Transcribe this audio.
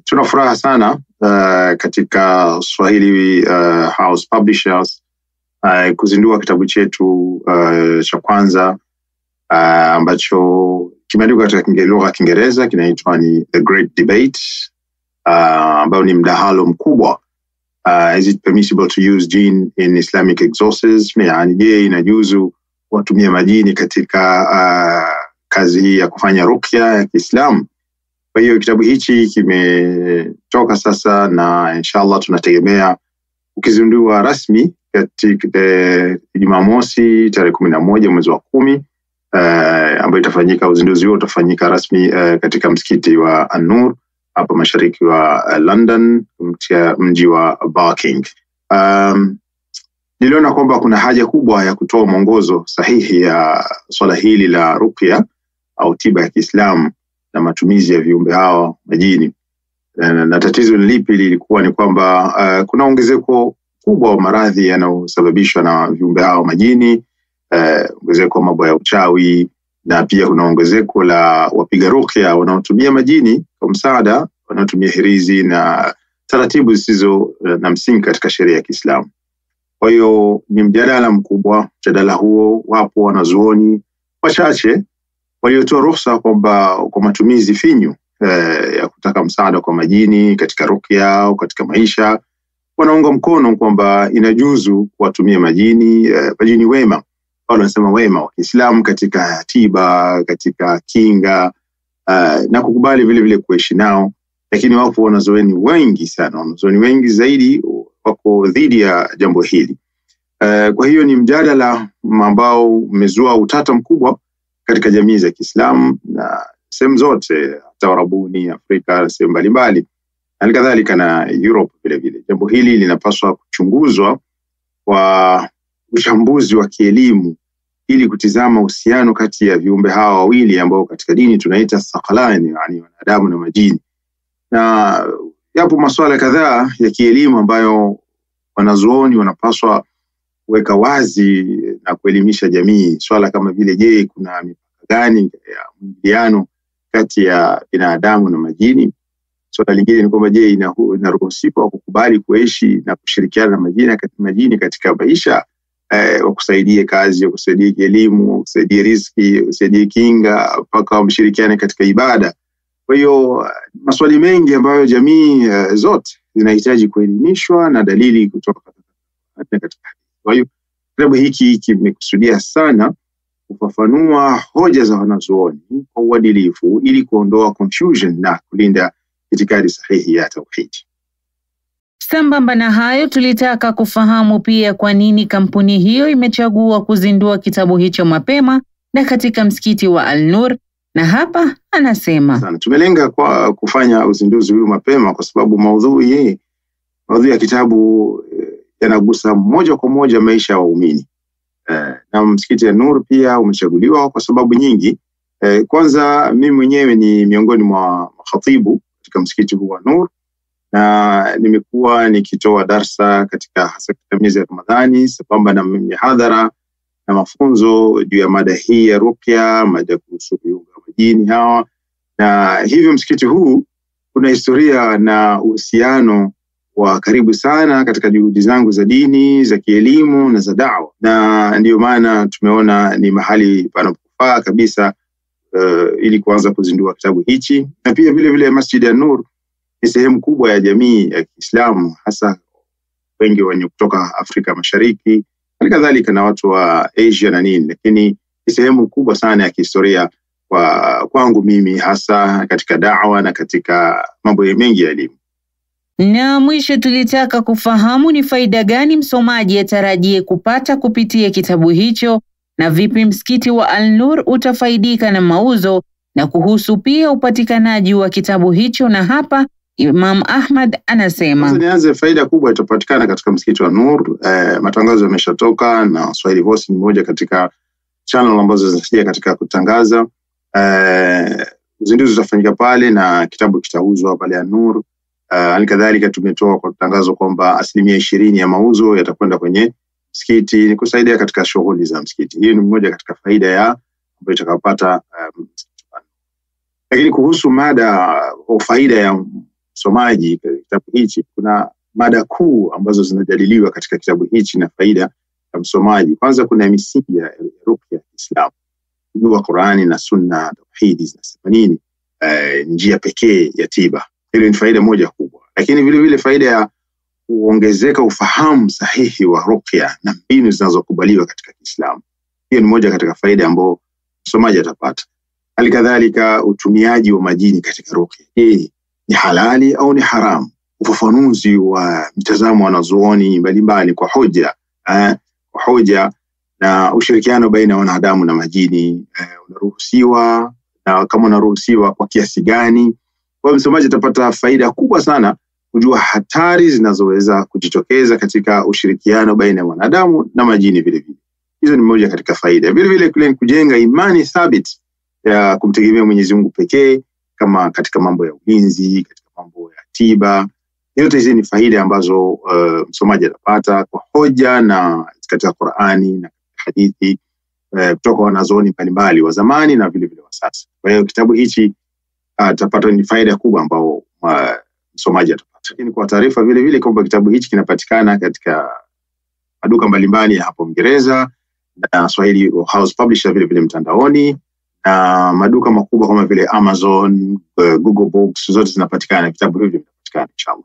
Tuna furaha sana katika Swahili House Publishers kuzindua kitabu chetu cha kwanza ambacho kimeandikwa katika lugha ya Kiingereza, kinaitwa ni The Great Debate, ambao ni mdahalo mkubwa. Is it permissible to use jinn in Islamic exorcism? Yani, je, inajuzu kutumia majini katika kazi hii ya kufanya ruqya ya Kiislamu? Kwa hiyo kitabu hichi kimetoka sasa na inshallah tunategemea ukizindua rasmi katika Jumamosi tarehe 11 mwezi wa 10, ambayo itafanyika, uzinduzi huo utafanyika rasmi katika msikiti wa An-Nur hapa mashariki wa London, mji wa Barking. Niliona kwamba kuna haja kubwa ya kutoa mwongozo sahihi ya swala hili la ruqya au tiba ya Kiislamu na matumizi ya viumbe hao majini. Na tatizo lipi lilikuwa ni kwamba kuna ongezeko kubwa wa maradhi yanayosababishwa na viumbe hao majini, ongezeko wa mambo ya uchawi, na pia kuna ongezeko la wapiga ruqya wanaotumia majini kwa msaada, wanaotumia hirizi na taratibu zisizo na msingi katika sheria ya Kiislamu. Kwa hiyo ni mjadala mkubwa. Mjadala huo, wapo wanazuoni wachache waliotoa ruhusa kwamba kwa matumizi finyu ya kutaka msaada kwa majini katika ruqya au katika maisha, wanaunga mkono kwamba inajuzu kuwatumia majini wema, wao wanasema wema wa Kiislamu katika tiba, katika kinga, na kukubali vile vile kuishi nao. Lakini wapo wanazuoni wengi sana, wanazuoni wengi zaidi wako dhidi ya jambo hili. Kwa hiyo ni mjadala ambao umezua utata mkubwa katika jamii za Kiislamu na sehemu zote, hata Arabuni, Afrika, sehemu mbalimbali, halikadhalika na Europe vile vile. Jambo hili linapaswa kuchunguzwa kwa uchambuzi wa kielimu ili kutizama uhusiano kati ya viumbe hawa wawili ambao katika dini tunaita thaqalani, yani wanadamu na majini. Na yapo masuala kadhaa ya kielimu ambayo wanazuoni wanapaswa kuweka wazi na kuelimisha jamii. Swala kama vile, je, kuna mipaka gani ya mwingiliano kati ya binadamu na majini? Swala lingine ni kwamba, je, inaruhusiwa kukubali kuishi na kushirikiana na majini katika maisha, wakusaidie kazi, wakusaidie elimu, wakusaidie riziki, wakusaidie kinga, mpaka wamshirikiane katika ibada. Kwa hiyo maswali mengi ambayo jamii zote zinahitaji kuelimishwa na dalili kutoka katika. Kwa hiyo kitabu hiki kimekusudia sana kufafanua hoja za wanazuoni kwa uadilifu ili kuondoa confusion na kulinda itikadi sahihi ya tauhid. Sambamba na hayo, tulitaka kufahamu pia kwa nini kampuni hiyo imechagua kuzindua kitabu hicho mapema na katika msikiti wa Al-Nur, na hapa anasema. Tumelenga kwa kufanya uzinduzi huu mapema kwa sababu maudhui ya kitabu yanagusa moja kwa moja maisha ya waumini. Na msikiti wa Nur pia umechaguliwa kwa sababu nyingi. Kwanza, mimi mwenyewe ni miongoni mwa khatibu katika msikiti huu wa Nur, na nimekuwa nikitoa darsa katika hasa miezi ya Ramadhani sambamba na mihadhara na mafunzo juu ya mada hii ya ruqya, mada kuhusu viumbe majini hawa. Na hivyo msikiti huu kuna historia na uhusiano wa karibu sana katika juhudi zangu za dini, za kielimu na za da'wa, na ndio maana tumeona ni mahali panapofaa kabisa ili kuanza kuzindua kitabu hichi. Na pia vile vile Masjid An-Nur ni sehemu kubwa ya jamii ya Kiislamu, hasa wengi wenye kutoka Afrika Mashariki, halikadhalika na watu wa Asia na nini, lakini ni sehemu kubwa sana ya kihistoria kwangu mimi, hasa katika da'wa na katika mambo mengi ya elimu. Na mwisho, tulitaka kufahamu ni faida gani msomaji atarajie kupata kupitia kitabu hicho, na vipi msikiti wa Al-Nur utafaidika na mauzo, na kuhusu pia upatikanaji wa kitabu hicho. Na hapa Imam Ahmad anasema. Nianze, faida kubwa itapatikana katika msikiti wa Nur. Matangazo yameshatoka na Swahili Voice ni moja katika channel ambazo zinasaidia katika kutangaza. Uzinduzi utafanyika pale na kitabu kitauzwa pale An-Nur. Halikadhalika tumetoa kwa tangazo kwamba 20% ya mauzo yatakwenda kwenye msikiti, ni kusaidia katika shughuli za msikiti. Hiyo ni moja katika faida ambayo itakapata. Lakini kuhusu mada au faida ya msomaji katika kitabu hichi, kuna mada kuu ambazo zinajadiliwa katika kitabu hichi na faida ya msomaji. Kwanza kuna misingi ya ruqya ya Kiislamu, kujua Qur'ani na Sunna, tauhidi zinasema nini, njia pekee ya tiba. Hilo ni faida moja kubwa. Lakini vile vile faida ya kuongezeka ufahamu sahihi wa ruqya na mbinu zinazokubaliwa katika Kiislamu. Hiyo ni moja katika faida ambayo msomaji atapata. Halikadhalika utumiaji wa majini katika ruqya. Ni halali au ni haramu? Ufafanuzi wa mtazamo wa wanazuoni mbalimbali kwa hoja na ushirikiano baina ya wanadamu na majini, unaruhusiwa, na kama unaruhusiwa kwa kiasi gani. Kwa msomaji atapata faida kubwa sana kujua hatari zinazoweza kujitokeza katika ushirikiano baina ya wanadamu na majini vile vile. Hizo ni moja katika faida. Vile vile kule kujenga imani thabiti ya kumtegemea Mwenyezi Mungu pekee, kama katika mambo ya ulinzi, katika mambo ya tiba. Yote hizi ni faida ambazo msomaji atapata kwa hoja na katika Qur'ani na hadithi kutoka wanazuoni mbalimbali wa zamani na vile vile wa sasa. Kwa hiyo kitabu hichi atapata ni faida kubwa ambao msomaji atapata. Lakini kwa taarifa vile vile kwamba kitabu hichi kinapatikana katika maduka mbalimbali hapo Uingereza na Swahili House Publisher vile vile mtandaoni, na maduka makubwa kama vile Amazon, Google Books, zote zinapatikana. Kitabu hivi vinapatikana inshallah.